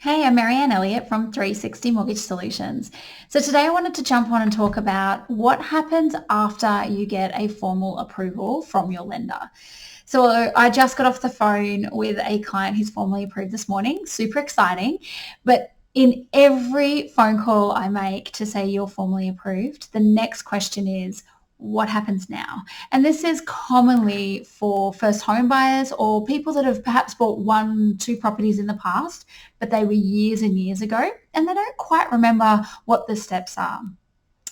Hey, I'm Marianne Elliott from 360 Mortgage Solutions. So today I wanted to jump on and talk about what happens after you get a formal approval from your lender. So I just got off the phone with a client who's formally approved this morning. Super exciting. But in every phone call I make to say you're formally approved, the next question is, what happens now? And this is commonly for first home buyers or people that have perhaps bought one, two properties in the past, but they were years and years ago and they don't quite remember what the steps are.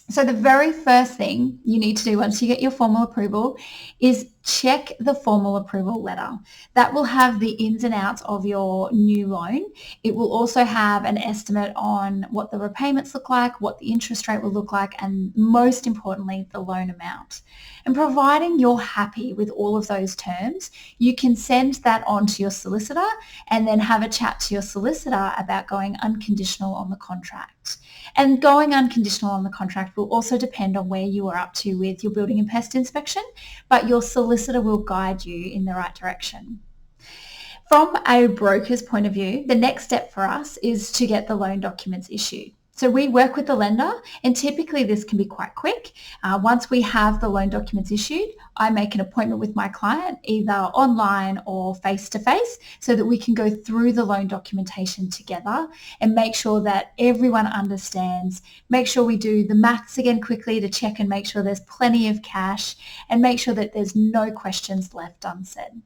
So the very first thing you need to do once you get your formal approval is check the formal approval letter. That will have the ins and outs of your new loan. It will also have an estimate on what the repayments look like, what the interest rate will look like, and most importantly, the loan amount. And providing you're happy with all of those terms, you can send that on to your solicitor and then have a chat to your solicitor about going unconditional on the contract. And going unconditional on the contract will also depend on where you are up to with your building and pest inspection, but your solicitor will guide you in the right direction. From a broker's point of view, the next step for us is to get the loan documents issued. So we work with the lender and typically this can be quite quick. Once we have the loan documents issued, I make an appointment with my client either online or face-to-face so that we can go through the loan documentation together and make sure that everyone understands, make sure we do the maths again quickly to check and make sure there's plenty of cash and make sure that there's no questions left unsaid.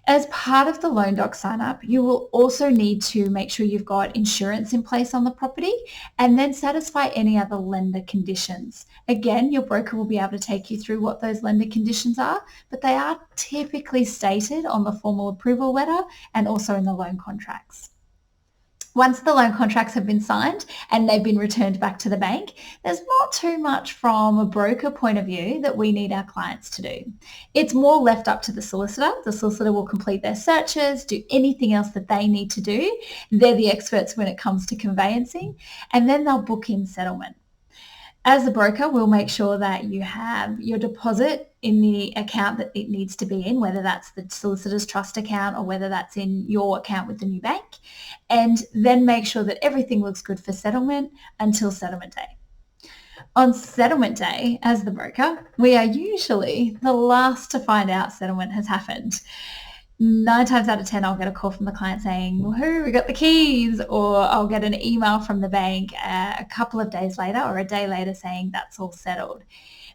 As part of the loan doc sign up, you will also need to make sure you've got insurance in place on the property and then satisfy any other lender conditions. Again, your broker will be able to take you through what those lender conditions are, but they are typically stated on the formal approval letter and also in the loan contracts. Once the loan contracts have been signed and they've been returned back to the bank, there's not too much from a broker point of view that we need our clients to do. It's more left up to the solicitor. The solicitor will complete their searches, do anything else that they need to do. They're the experts when it comes to conveyancing, and then they'll book in settlement. As a broker, we'll make sure that you have your deposit in the account that it needs to be in, whether that's the solicitor's trust account or whether that's in your account with the new bank, and then make sure that everything looks good for settlement until settlement day. On settlement day, as the broker, we are usually the last to find out settlement has happened. 9 times out of 10, I'll get a call from the client saying, woohoo, we got the keys, or I'll get an email from the bank a couple of days later or a day later saying that's all settled.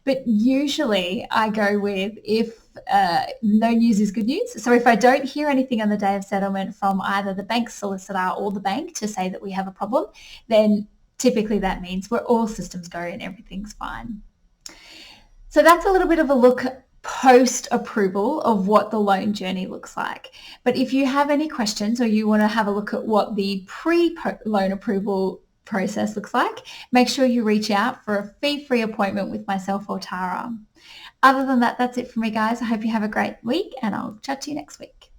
But usually I go with if no news is good news. So if I don't hear anything on the day of settlement from either the bank solicitor or the bank to say that we have a problem, then typically that means we're all systems go and everything's fine. So that's a little bit of a look post-approval of what the loan journey looks like. But if you have any questions or you want to have a look at what the pre-loan approval process looks like, make sure you reach out for a fee-free appointment with myself or Tara. Other than that, that's it for me, guys. I hope you have a great week and I'll chat to you next week.